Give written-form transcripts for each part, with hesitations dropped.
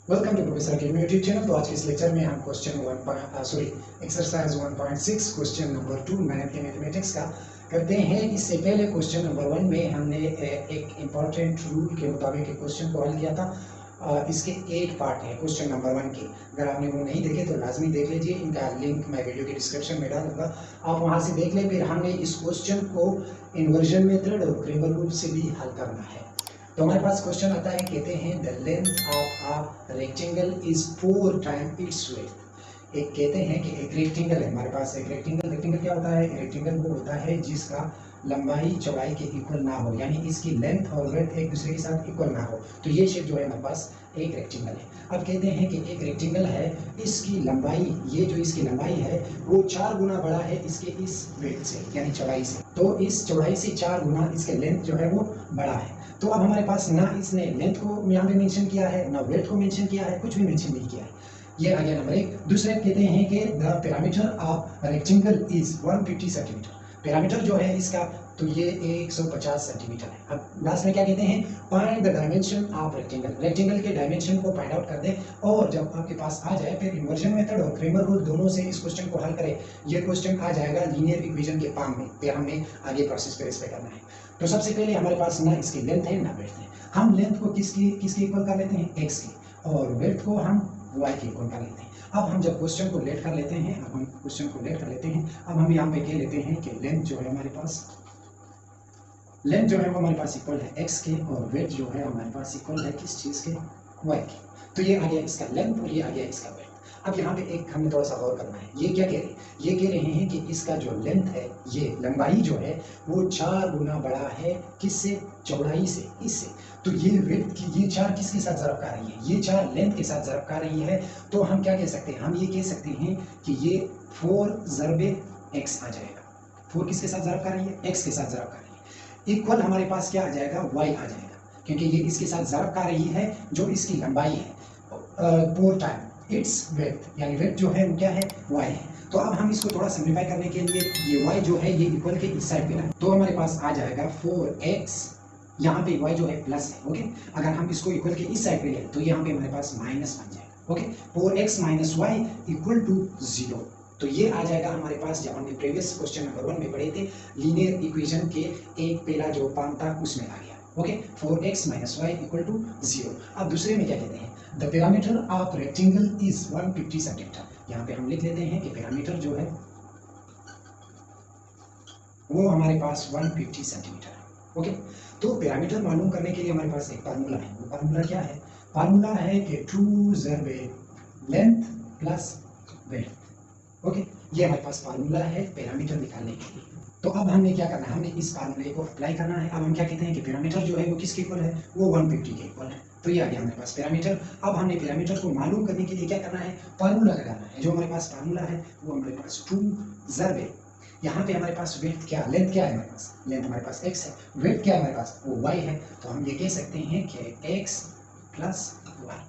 Welcome to professor academy YouTube channel. तो आज के इस लेक्चर में हम एक्सरसाइज 1.6 क्वेश्चन नंबर 2 मैथ के मैथमेटिक्स का करते हैं। इससे पहले क्वेश्चन नंबर 1 में हमने एक इम्पॉर्टेंट रूल के मुताबिक एक क्वेश्चन को हल किया था। इसके 8 पार्ट है क्वेश्चन नंबर 1 के। अगर आपने वो नहीं देखे तो लाजमी देख लीजिए, इनका लिंक मैं वीडियो के डिस्क्रिप्शन में डालूंगा, आप वहां से देख लें। फिर हमने इस क्वेश्चन को इन्वर्जन मेथड और क्रेमर रूल से भी हल करना है। तो हमारे पास क्वेश्चन आता है, कहते हैं the length of a rectangle is 4 time it's width. एक कहते हैं कि एक रेक्टेंगल है हमारे पास। एक रेक्टेंगल क्या होता है? रेक्टेंगल वो होता है जिसका लंबाई चौड़ाई के इक्वल ना हो, यानी इसकी लेंथ और ब्रेड्थ एक दूसरे के साथ इक्वल ना हो। तो ये शेप जो है हमारे पास एक रेक्टेंगल है। अब कहते हैं कि एक रेक्टेंगल है, इसकी लंबाई, ये जो इसकी लंबाई है वो 4 गुना बड़ा है इसके इस ब्रेड्थ से, यानी चौड़ाई से। तो इस चौड़ाई से 4 गुना इसके लेंथ जो है वो बड़ा है। तो अब हमारे पास ना इसने लेंथ को यहाँ पे मेंशन किया है, ना ब्रेड्थ को मेंशन किया है, कुछ भी मेंशन नहीं किया है। ये आ गया नंबर 1। दूसरे कहते हैं कि the perimeter of rectangle is 150 centimetre. Parameter जो है इसका, तो ये 150 सेंटीमीटर है। अब लास्ट में क्या कहते हैं? Find the dimension of rectangle. Rectangle के डायमेंशन को फाइंड आउट कर दें, और जब आपके पास आ जाए फिर इन्वर्जन मेथड और क्रेमर रूल दोनों से इस क्वेश्चन को हल करें। ये क्वेश्चन आ जाएगा लीनियर इक्वेशन के फॉर्म में। फिर हमें आगे प्रोसेस पे इस पे करना है। तो सबसे पहले हमारे पास ना इसकी लेंथ है ना ब्रेड्थ है। हम लेंथ को किसकी इक्वल कर लेते हैं? x की, और ब्रेड्थ को हम y के इक्वल कर लेते हैं। अब हम जब क्वेश्चन को लेट कर लेते हैं, अब हम यहाँ पे कह लेते हैं कि लेंथ जो है हमारे पास, लेंथ जो है वो हमारे पास इक्वल है x के, और ब्रेड्थ जो है हमारे पास इक्वल है किस चीज के? y के। तो ये आ गया इसका लेंथ और ये आ गया इसका ब्रेड्थ। अब यहाँ पे एक हमें थोड़ा सा गौर करना है। ये क्या कह रहे हैं? ये कह रहे हैं कि इसका जो लेंथ है, ये लंबाई जो है वो 4 गुना बड़ा है किससे? चौड़ाई से, इससे। तो ये विड्थ की, ये 4 किसके साथ ज़रब कर रही है? ये 4 लेंथ के साथ ज़रब कर रही है। तो हम क्या कह सकते हैं? हम ये कह सकते हैं कि ये 4 ज़रबे x आ जाएगा। 4 किसके साथ ज़रब कर रही है? x के साथ ज़रब कर रही है। इक्वल हमारे पास क्या आ जाएगा? y आ जाएगा, क्योंकि ये इसके साथ ज़रब कर रही है जो इसकी लंबाई है 4 टाइम इट्स विड्थ, यानी विड्थ जो है वो क्या है? y है। तो अब हम इसको थोड़ा सिंप्लीफाई करने के लिए ये y जो है ये इक्वल के इस साइड पे ना, तो हमारे पास आ जाएगा 4x, यहाँ पे y जो है प्लस है। ओके, अगर हम इसको इक्वल के इस साइड पे ले तो यहाँ पे हमारे पास माइनस बन जाएगा। Okay, 4x minus y equal to 0। तो ये आ जाएगा हमारे पास, जब हमने प्रीवियस क्वेश्चन नंबर 1 में पढ़े थे लीनियर इक्वेशन के एक पहला जो फॉर्म था उसमें आ गया। Okay, 4x minus y equal to 0। अब दूसरे में क्या कहते हैं? The perimeter of rectangle is 150 centimetre. यहाँ पे हम लिख लेते हैं कि पैरामीटर जो है वो हमारे पास 150 सेंटीमीटर है। ओके, तो पैरामीटर मालूम करने के लिए हमारे पास एक फार्मूला है। वो फार्मूला क्या है? फार्मूला है कि 2 ज़रबे लेंथ प्लस ब्रेड्थ। ओके, ये हमारे पास फार्मूला है पैरामीटर निकालने के लिए। तो अब हमने क्या करना है? हमने इस फार्मूले को अप्लाई करना है। अब हम क्या कहते हैं कि पैरामीटर जो है वो किसके इक्वल है? वो 150 के इक्वल है। तो ये आ गया हमारे पास पैरामीटर। अब हमने पैरामीटर को मालूम करने के लिए क्या करना है? फार्मूला लगाना है। जो हमारे पास फार्मूला है वो हमारे पास 2 ज़रबे, यहाँ पे हमारे पास विड्थ क्या, लेंथ क्या है हमारे पास? लेंथ हमारे पास x है, विड्थ क्या है हमारे पास? वो y है। तो हम ये कह सकते हैं कि x प्लस y।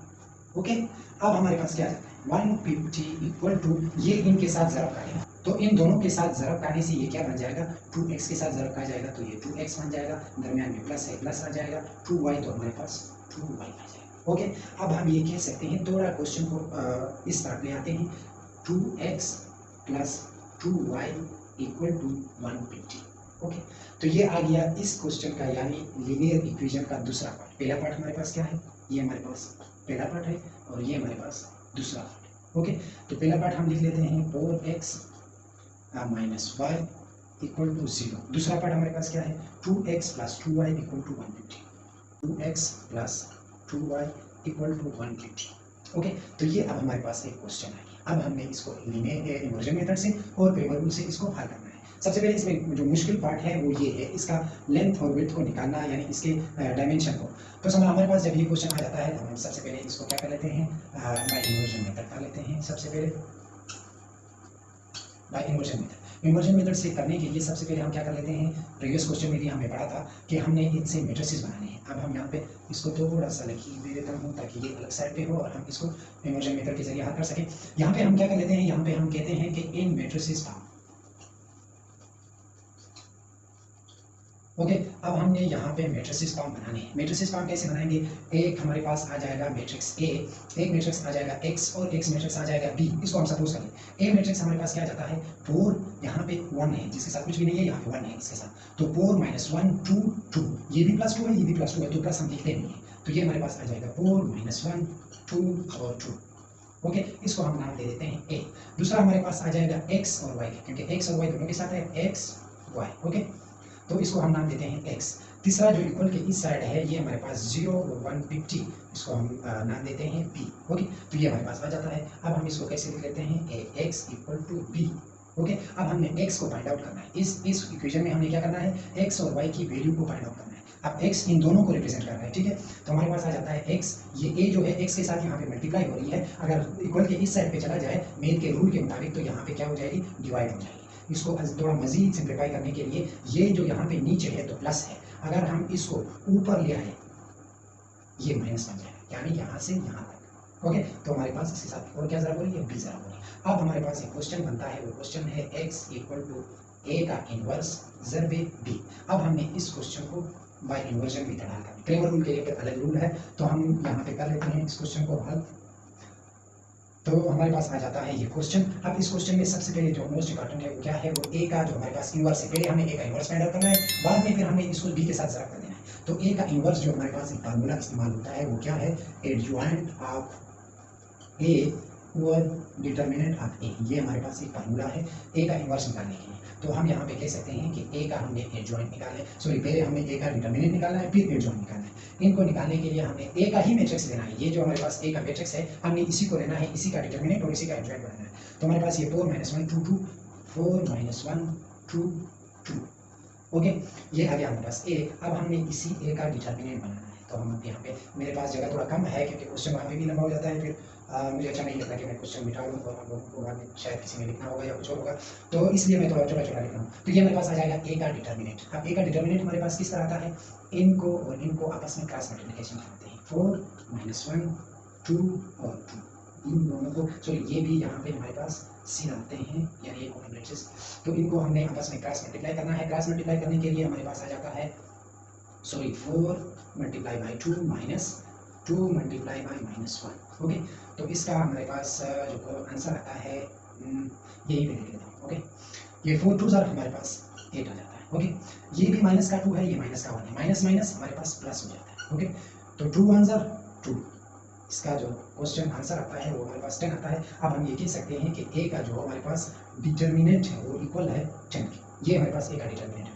ओके, अब हमारे पास क्या जाता है? 150 इक्वल टू, ये इनके साथ ज़रब करेगा, तो इन दोनों के साथ ज़रब करने से ये क्या बन जाएगा? 2x के साथ ज़रब कर जाएगा, तो ये 2x बन जाएगा, दरमियान में प्लस है, प्लस आ जाएगा, 2y, तो हमारे पास 2y आ जाएगा। ओके, अब हम ये कह सकते हैं, थोड़ा क्वेश्चन को इस तरफ ले आते हैं, 2x plus 2y equal to 150। Okay, तो ये आ गया इस क्वेश्चन का, यानी लीनियर इक्वेशन का दूसरा पार्ट। पहला पार्ट हमारे पास क्या है? ये हमारे पास पहला पार्ट है, और ये हमारे पास दूसरा पार्ट है। ओके, तो पहला पार्ट हम लिख लेते हैं 4x minus y equal to 0। दूसरा पार्ट हमारे पास क्या है? 2x plus 2y equal to 150। 2x plus 2y equal to 150। Okay, तो ये अब हमारे पास एक क्वेश्चन है। अब हमने इसको लीनियर इन्वर्जन मेथड से और क्रेमर रूल से इसको हल करना है। सबसे पहले इसमें जो मुश्किल पार्ट है वो ये है, इसका लेंथ और विड्थ को निकालना, यानी इसके डायमेंशन को। तो समझ हमारे पास जब ये क्वेश्चन आ जाता है तो हम सबसे पहले इसको क्या कर लेते हैं? बाय इन्वर्जन मेथड कर लेते हैं। सबसे पहले by inversion method. Inversion method से करने के लिए सबसे पहले हम क्या कर लेते हैं? प्रीवियस क्वेश्चन में भी हमने पढ़ा था कि हमने इनसे मैट्रिसेस बनाने हैं। अब हम यहाँ पे इसको थोड़ा सा लिखी दे देता हूँ ताकि ये अलग साइड पे हो और हम इसको इन्वर्जन मेथड के जरिए हल कर सकें। यहाँ पे हम क्या कर लेते हैं? यहाँ पे हम कहते हैं कि इन मैट्रिसेस फॉर्म। ओके, अब अब हमने यहाँ पे मैट्रिसेस फॉर्म बनाने हैं। मैट्रिसेस फॉर्म कैसे बनाएंगे? एक हमारे पास आ जाएगा मैट्रिक्स ए, एक मैट्रिक्स आ जाएगा एक्स और एक मैट्रिक्स आ जाएगा बी। इसको हम सपोज करें ए मैट्रिक्स हमारे पास क्या जाता है 4, यहाँ पे 1 है जिसके साथ कुछ भी नहीं है, यहाँ पे 1 है इसके साथ, तो 4 - 1 2 2, ये भी +2 है, ये भी +2 है, तो प्लस हम लिखते नहीं है, तो ये हमारे पास आ जाएगा 4 - 1 2 और 2। ओके, इसको हम नाम दे देते हैं ए। दूसरा हमारे पास आ जाएगा एक्स और वाई, क्योंकि एक्स और वाई दोनों के साथ है, एक्स वाई। ओके, तो इसको हम नाम देते हैं एक्स। तीसरा जो इक्वल के इस साइड है ये हमारे पास 0 और 150, इसको हम नाम देते हैं बी। ओके, तो ये हमारे पास आ जाता है। अब हम इसको कैसे लिख लेते हैं A X equal to B. Okay, अब हमने x को फाइंड आउट करना है। इस इक्वेशन में हमने क्या करना है, x और y की वैल्यू को फाइंड आउट करना है। अब x इन दोनों को रिप्रेजेंट कर रहा है, ठीक है, तो हमारे पास आ जाता है x, ये a जो है x के साथ यहाँ पे मल्टीप्लाई हो रही है, अगर इक्वल के इस साइड पे चला जाए मेन के रूल के मुताबिक तो यहाँ पे क्या हो जाएगी, डिवाइड हो जाएगी। इसको थोड़ा मजीद सिंप्लीफाई करने के लिए ये जो यहाँ पे नीचे है तो प्लस है, अगर हम इसको ऊपर ले आए ये माइनस बन जाएगा, यानी यहाँ से यहाँ तक। ओके, तो हमारे पास इसके साथ और क्या जरा हो रही है, बी जरा हो रही है। अब हमारे पास एक क्वेश्चन बनता है, वो क्वेश्चन है x इक्वल टू a का इनवर्स ज़रब b। अब हमने इस क्वेश्चन को बाय इन्वर्जन मेथड हल करना है। क्रेमर रूल के लिए अलग रूल है, तो हम यहाँ पे कर लेते हैं इस क्वेश्चन को हल। तो हमारे पास आ जाता है ये क्वेश्चन। अब इस क्वेश्चन में सबसे पहले जो मोस्ट इंपॉर्टेंट है वो क्या है, वो a का जो हमारे पास इनवर्स है, पहले हमें a का इनवर्स फाइंड आउट करना है, बाद में फिर हमें इसको b के साथ ज़रब कर देना है। तो a का इनवर्स जो हमारे पास एक फार्मूला इस्तेमाल होता है वो क्या है, एडजॉइंट ऑफ a और डिटर्मिनेंट ऑफ ए, ये हमारे पास एक फार्मूला है ए का इनवर्स निकालने के लिए। तो हम यहाँ पे कह सकते हैं कि ए का हमने एडजॉइंट निकाला है, सॉरी पहले हमने ए का डिटर्मिनेंट निकाला है फिर एडजॉइंट निकालना है। इनको निकालने के लिए हमें ए का ही मैट्रिक्स लेना है, ये जो हमारे पास ए का मैट्रिक्स है हमने इसी को लेना है, इसी का डिटर्मिनेंट और इसी का एडजॉइंट बनाना है। तो हमारे पास ये 4 - 1 2 2, 4 - 1 2 2। ओके, ये आ गया हमारे पास ए। अब हमने इसी ए का डिटर्मिनेंट बनाना है, तो हम यहाँ पे मेरे पास जगह थोड़ा कम है क्योंकि क्वेश्चन वहाँ पे भी लंबा हो जाता है, फिर मुझे अच्छा नहीं लगता कि मैं क्वेश्चन मिटा लूँ और हम लोगों को बाद में शायद किसी में लिखना होगा या कुछ और होगा, तो इसलिए मैं थोड़ा छोटा छोटा लिख रहा हूँ। तो ये हमारे पास आ जाएगा ए का डिटर्मिनेंट। अब ए का डिटर्मिनेंट हमारे पास किस तरह आता है, इनको और इनको आपस में क्रॉस मल्टीप्लिकेशन करते हैं, 4 - 1 2 और 2, इन दोनों को, सॉरी ये भी यहाँ पे हमारे पास सी आते हैं, यानी ये कॉमन ब्रैकेट्स, तो इनको हमने आपस में क्रॉस मल्टीप्लाई करना है। क्रॉस मल्टीप्लाई करने के लिए हमारे पास आ जाता है, सॉरी 4 × 2 -2 × -1। ओके, तो इसका हमारे पास जो आंसर आता है यही पे लिख लेता हूँ। ओके, ये 4 2 हमारे पास 8 आ जाता है। ओके, ये भी माइनस का 2 है, ये माइनस का 1 है, माइनस माइनस हमारे पास प्लस हो जाता है। ओके, तो 2 1 2, इसका जो क्वेश्चन आंसर आता है वो हमारे पास 10 आता है। अब हम ये कह सकते हैं कि ए का जो हमारे पास डिटर्मिनेंट है वो इक्वल है 10 की, ये हमारे पास ए का डिटर्मिनेंट है।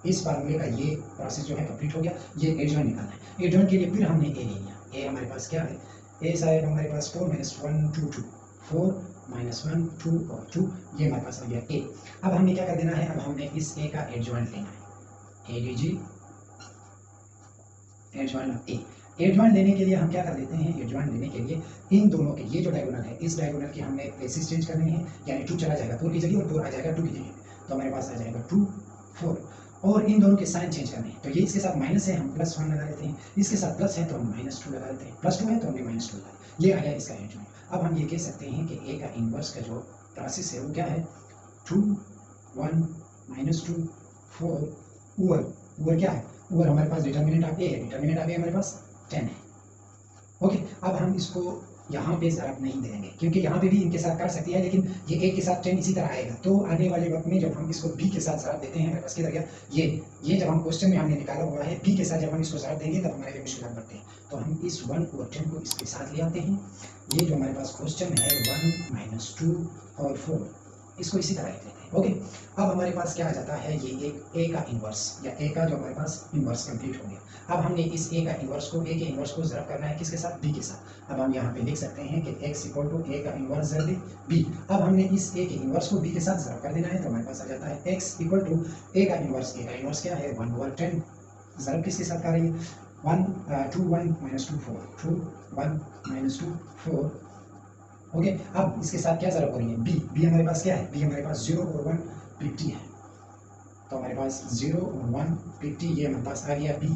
इस फार्मूले का ये प्रोसेस जो है कंप्लीट हो गया। ये एडजॉइंट निकालना है, एडजॉइंट के लिए फिर हमने ए ले लिया। ए हमारे पास क्या है, ए साइड हमारे पास 4 - 1 2 2, 4 - 1 2 और 2, ये हमारे पास आ गया ए। अब हमने क्या कर देना है, अब हमने इस ए का एडजॉइंट लेना है, ADG adjoint of A. Adjoint लेने के लिए हम क्या कर देते हैं, एडजॉइंट लेने के लिए इन दोनों के, ये जो डायगोनल है इस डायगोनल की हमने प्लेसेस चेंज करनी है, यानी 2 चला जाएगा 4 की जगह और 4 आ जाएगा 2 की जगह, तो हमारे पास आ जाएगा 2 4, और इन दोनों के साइन चेंज करने हैं। तो ये इसके साथ माइनस है, हम +1 लगा लेते हैं, इसके साथ प्लस है तो हम -2 लगा लेते हैं, +2 है तो हमने -2 लगा, ये आ गया इसका एडजॉइंट। अब हम ये कह सकते हैं कि ए का इनवर्स का जो प्रोसेस है वो क्या है, 2 1 -2 4, ऊपर क्या है, ऊपर हमारे पास डिटर्मिनेंट ऑफ ए है, डिटर्मिनेंट ऑफ ए हमारे पास 10 है। ओके, अब हम इसको यहाँ पे ज़रब नहीं देंगे क्योंकि यहाँ पे भी इनके साथ कर सकती है, लेकिन ये ए के साथ 10 इसी तरह आएगा, तो आने वाले वक्त में जब हम इसको बी के साथ ज़रब देते हैं, हमारे पास किधर गया ये जब हम क्वेश्चन में हमने निकाला हुआ है बी के साथ जब हम इसको ज़रब देंगे तब हमारे लिए मुश्किल बढ़ते हैं। तो हम इस 1 और 10 को इसके साथ ले आते हैं। ये जो हमारे पास क्वेश्चन है 1 - 2 और 4, इसको इसी तरह लिख लेते हैं। ओके, अब हमारे पास क्या आ जाता है, ये एक ए का इन्वर्स या ए का जो हमारे पास इन्वर्स कंप्लीट हो गया। अब हमने इस ए का इन्वर्स को, ए के इन्वर्स को ज़रब करना है किसके साथ, बी के साथ। अब हम यहाँ पे लिख सकते हैं कि x = ए का इन्वर्स ज़रब बी। अब हमने इस ए के इन्वर्स को बी के साथ ज़रब कर देना है, तो हमारे पास आ जाता है x = ए का इन्वर्स क्या है 1/10, ज़रब किसके साथ कर रही है 1 2 1 -2 4, 2 1 -2 4। ओके, अब इसके साथ क्या ज़रब हो रही है, बी हमारे पास क्या है, बी हमारे पास 0 और 1 50 है, तो हमारे पास 0 और 1 50, ये हमारे पास आ गया बी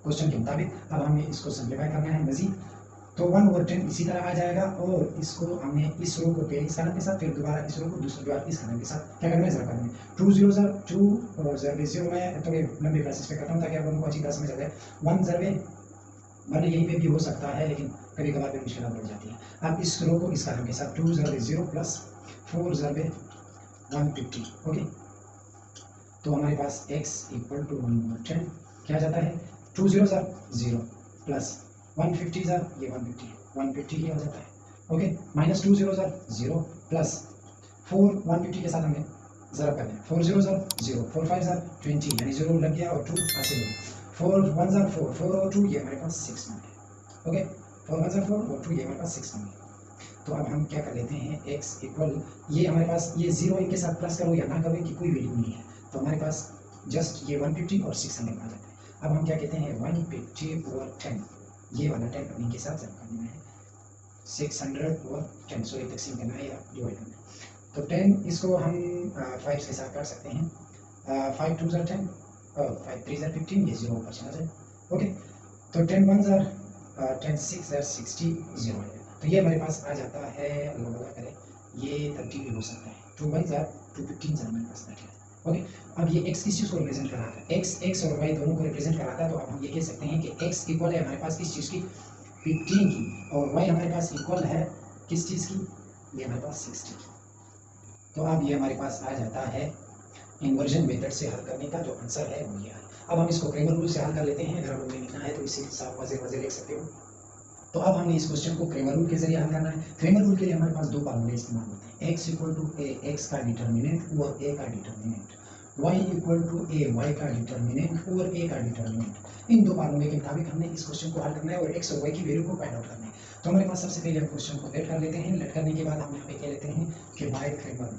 क्वेश्चन के मुताबिक। अब हमें इसको सिंप्लीफाई करना है मजीद, तो 1/10 इसी तरह आ जाएगा, और इसको हमने इस रो को पहले इस कॉलम के साथ, फिर दोबारा इस रो को दूसरी बार इस कॉलम के साथ क्या करना है, जरा करना है। 2 0 2 और जरबे 0 में थोड़े लंबे प्रोसेस पे करता हूँ ताकि आप लोगों को अच्छी तरह समझ आ जाए। 1 जरबे 1 यहीं पे भी हो सकता है, लेकिन कभी कभार भी मुश्किल बढ़ जाती है। अब इस रो को इस कॉलम के साथ 2 जरबे 0 प्लस 4 जरबे 150। ओके, तो हमारे पास x इक्वल टू 1/10 क्या जाता है, 2 0 0 प्लस 150 ये 150 ही हो जाता है। ओके, माइनस 2 0 0 प्लस 4 150 के साथ हमें जरा करना है, 4 0 0 4 5 20 यानी 0 लग गया और 2 हासिल हो गया। 4 1 4 4 और 2 ये हमारे पास 6 बन गया। ओके, 4 1 4 और 2 ये हमारे पास 6 बन गया। तो अब हम क्या कर लेते हैं, x इक्वल ये हमारे पास ये 0 इनके साथ प्लस करो या ना करो कि कोई वैल्यू नहीं है, तो हमारे पास जस्ट ये 150 और 600 आ जाता है। अब हम क्या कहते हैं, 150/10 ये वाला 10 इनके साथ जब करना है, 600/10 सो ये तकसीम करना है या डिवाइड करना है। तो 10 इसको हम 5 के साथ कर सकते हैं, 5 2 10 और 5 3 15 ये 0 ऊपर चला जाए। ओके, तो 10 1 10 6 60 0 है, तो ये हमारे पास आ जाता है, अल्लाह भला करे ये 30 भी हो सकता है। 2 1 2 15 हमारे पास बैठा है। ओके, अब ये x किस चीज़ को रिप्रेजेंट कराता है, x और y दोनों को रिप्रेजेंट कराता है। तो अब हम ये कह सकते हैं कि x इक्वल है हमारे पास किस चीज़ की, 15 की, और y हमारे पास इक्वल है किस चीज़ की, ये हमारे पास 60 की। तो अब ये हमारे पास आ जाता है इन्वर्जन मेथड से हल करने का जो आंसर है वो ये है। अब हम इसको क्रेमर रूल से हल कर लेते हैं, अगर हमें लिखना है तो इसी साफ वजह लिख सकते हो। तो अब हमने इस क्वेश्चन को क्रेमर रूल के जरिए हल करना है। क्रेमर रूल के लिए हमारे पास दो फार्मूले इस्तेमाल होते हैं, x equal to A X का डिटर्मिनेंट और a का determinant, y equal to A Y का डिटर्मिनेंट और a का डिटर्मिनेंट। इन दो फार्मूले के मुताबिक हमने इस क्वेश्चन को हल करना है और x और y की वैल्यू को फाइंड आउट करना है। तो हमारे पास सबसे पहले हम क्वेश्चन को लेट कर लेते हैं। लेट करने के बाद हम यहाँ पे कह लेते हैं कि बाय क्रेमर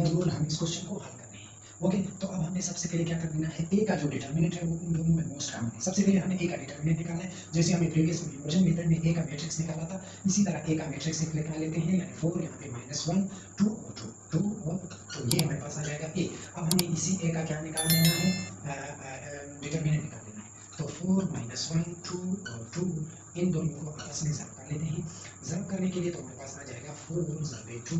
रूल हम इस क्वेश्चन को हल करने हैं। ओके, तो अब हमने सबसे पहले क्या करना है, a का जो डिटर्मिनेंट है वो इन दोनों में मोस्ट कॉमन है। सबसे पहले हमने a का डिटर्मिनेंट निकालना है, जैसे हमने प्रीवियस इन्वर्जन मेथड में a का मैट्रिक्स निकाला था, इसी तरह a का मैट्रिक्स निकाल लेते हैं, यानी 4 यहाँ पे -1 2 और 2 और 2 ये हमारे पास आ जाएगा a। अब हमें इसी a का क्या निकाल लेना है, डिटर्मिनेंट निकाल लेना है। तो 4 -1 2 और 2 इन दोनों को आपस में ज़ब्त कर लेते हैं। ज़ब्त करने के लिए तो हमारे पास आ जाएगा 4 ज़रबे 2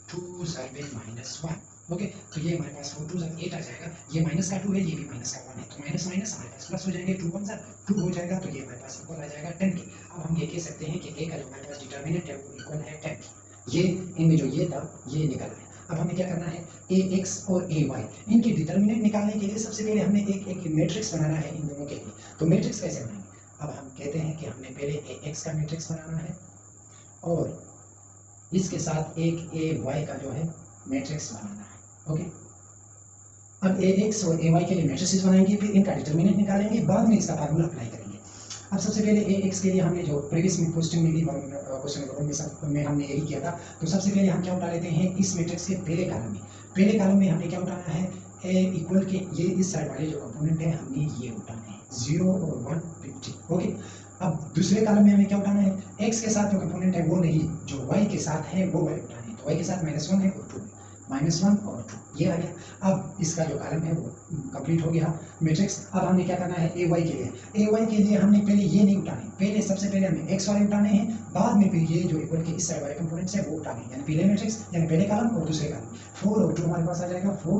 -2 ज़रबे -1। ओके, तो ये हमारे पास 4 2 8 आ जाएगा, ये माइनस का 2 है, ये भी माइनस का 1 है, तो माइनस माइनस हमारे पास प्लस हो जाएंगे, 2 1 2 हो जाएगा, तो ये हमारे पास इक्वल आ जाएगा 10 के। अब हम ये कह सकते हैं कि a का जो हमारे पास डिटर्मिनेंट है वो इक्वल है 10। ये इनमें जो ये था ये निकल है। अब हमें क्या करना है, ax और ay इनके डिटर्मिनेंट निकालने के लिए सबसे पहले हमने एक मैट्रिक्स बनाना है इन दोनों के लिए। तो मैट्रिक्स कैसे बनाएंगे, अब हम कहते हैं कि हमने पहले ax का मैट्रिक्स बनाना है और इसके साथ एक ay का जो है मैट्रिक्स बनाना है। ओके, अब ax और ay के लिए मैट्रिसेस बनाएंगे, फिर इनका डिटर्मिनेंट निकालेंगे, बाद में इसका फार्मूला अप्लाई करेंगे। अब सबसे पहले ax के लिए हमने जो प्रीवियस क्वेश्चन में भी क्वेश्चन नंबर में हमने यही किया था। तो सबसे पहले हम क्या उठा लेते हैं, इस मैट्रिक्स के पहले कॉलम में हमने क्या उठाना है, a इक्वल के ये इस साइड वाले जो कंपोनेंट है हमने ये उठाने हैं 0 और 150। ओके, अब दूसरे कॉलम में हमें क्या उठाना है, x के साथ जो कंपोनेंट है वो नहीं, जो y के साथ है वो वाले उठाने हैं। तो y के साथ -1 है और 2 है, -1 और 2 ये आ गया। अब इसका जो कॉलम है वो कंप्लीट हो गया मैट्रिक्स। अब हमने क्या करना है, ay के लिए हमने पहले ये नहीं उठाने, पहले सबसे पहले हमें x वाले उठाने हैं, बाद में फिर ये जो इक्वल के इस साइड वाले कंपोनेंट्स है वो उठाने हैं, यानी पहले मैट्रिक्स यानी पहले कॉलम और दूसरे कॉलम। 4 और 2 हमारे पास आ जाएगा, 4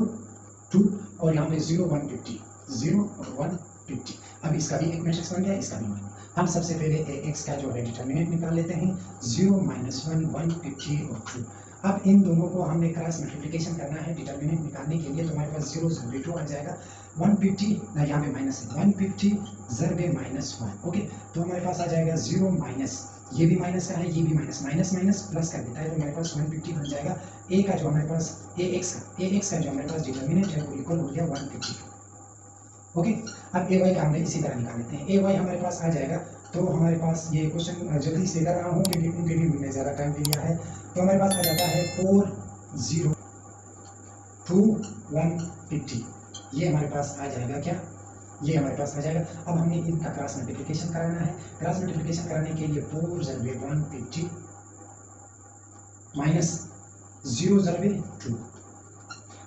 2 और यहाँ पे 0 150 0 और 150। अब इसका भी एक मैट्रिक्स बन गया, इसका भी बन गया। हम सबसे पहले x का जो है डिटर्मिनेंट निकाल लेते हैं, 0 -1 150 और 2। अब इन दोनों को हमने क्रॉस मल्टीप्लिकेशन करना है डिटर्मिनेंट निकालने के लिए, तो हमारे पास 0 ज़रबे 2 आ जाएगा, 150 ना यहाँ पे माइनस है, 150 ज़रबे -1। ओके, तो हमारे पास आ जाएगा 0 माइनस, ये भी माइनस का है, ये भी माइनस माइनस प्लस कर देता है, तो हमारे पास 150 बन जाएगा। a का जो हमारे पास ax का जो हमारे पास डिटर्मिनेंट है वो इक्वल हो गया 150। ओके, अब ay का हमने इसी तरह निकाल लेते हैं, ay हमारे पास आ जाएगा। तो हमारे पास ये क्वेश्चन जल्दी से कर रहा हूँ क्योंकि उनके भी मैंने ज़्यादा टाइम ले लिया है। तो हमारे पास आ जाता है 4 0 2 150, ये हमारे पास आ जाएगा क्या, ये हमारे पास आ जाएगा। अब हमने इनका क्रॉस मल्टीप्लिकेशन कराना है, क्रॉस मल्टीप्लिकेशन कराने के लिए 4 ज़रबे 150 माइनस 0 ज़रबे 2,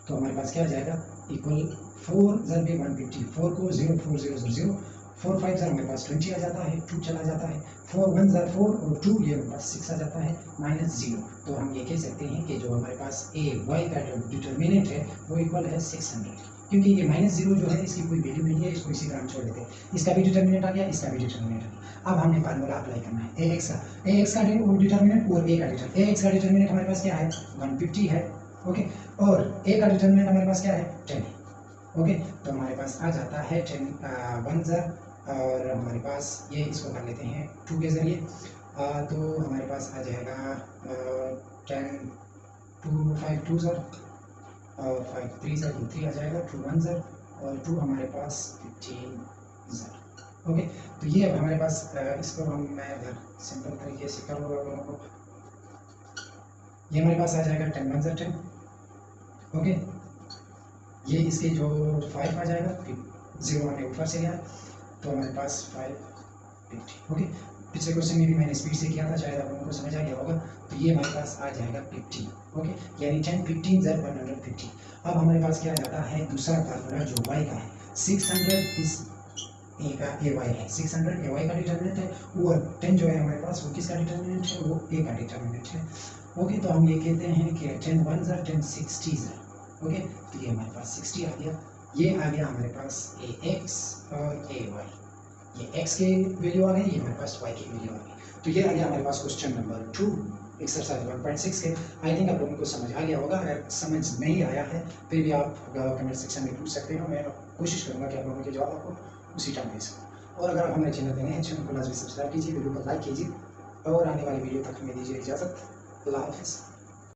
तो हमारे पास क्या आ जाएगा, इक्वल 4 ज़रबे 150, 4 को 0 4 0 0 0 4 5 हमारे पास 20 आ जाता है, 2 चला जाता है, 4 1 4 और 2 ये हमारे पास 6 आ जाता है, -0। तो हम ये कह सकते हैं कि जो हमारे पास ए वाई का जो डिटर्मिनेंट है वो इक्वल है 600, क्योंकि ये -0 जो है इसकी कोई वैल्यू नहीं है, इसको इसी तरह हम छोड़ देते हैं। इसका भी डिटर्मिनेंट आ गया, इसका भी डिटर्मिनेंट आ गया। अब हमने फार्मूला अप्लाई करना है ए एक्स का डिटर्मिनेंट और ए का डिटर्मिनेंट। ए एक्स का डिटर्मिनेंट हमारे पास क्या है 150 है, ओके, और ए का डिटर्मिनेंट हमारे पास क्या है 10, ओके। तो हमारे पास आ जाता है 10 1 और हमारे पास ये इसको कर लेते हैं 2 के ज़रिए, तो हमारे पास आ जाएगा 10 2 5 2 और 5 3 3 आ जाएगा, 2 1 और 2 हमारे पास 15, ओके। तो ये अब हमारे पास इसको मैं अगर सिंपल तरीके से करूँगा, ये हमारे पास आ जाएगा 10 1 10, ओके। ये इसके जो 5 आ जाएगा, फिर 0 हमने ऊपर से लिया, तो हमारे पास 550, ओके। पिछले क्वेश्चन में भी मैंने स्पीड से किया था, शायद आप लोगों को समझ आ गया होगा। तो ये हमारे पास आ जाएगा 50, ओके, यानी 10 15 ज़र 150। अब हमारे पास क्या आता है दूसरा फार्मूला जो y का है, 600 इस ए का ए वाई है, 600 ए वाई का डिटर्मिनेंट है, और 10 जो है हमारे पास वो किसका डिटर्मिनेंट है, वो ए का डिटर्मिनेंट है, ओके। तो हम ये कहते हैं कि 10 1 10 60, ओके। तो ये हमारे पास 60 आ गया। ये आ गया हमारे पास ए एक्स और ए वाई, ये एक्स की वैल्यू आ गई, ये हमारे पास वाई की वैल्यू आ गई। तो ये आ गया हमारे पास क्वेश्चन नंबर 2 एक्सरसाइज 1.6 के। आई थिंक आप लोगों को समझ आ गया होगा। अगर समझ नहीं आया है फिर भी आप कमेंट सेक्शन में पूछ सकते हो, मैं कोशिश करूँगा कि आप लोगों के जवाब आपको उसी टाइम दे सकूँ। और अगर आप हमारे चैनल पर नए हैं, चैनल को लाजमी सब्सक्राइब कीजिए, वीडियो को लाइक कीजिए, और आने वाली वीडियो तक हमें दीजिए इजाज़त। अल्लाह हाफ़िज़।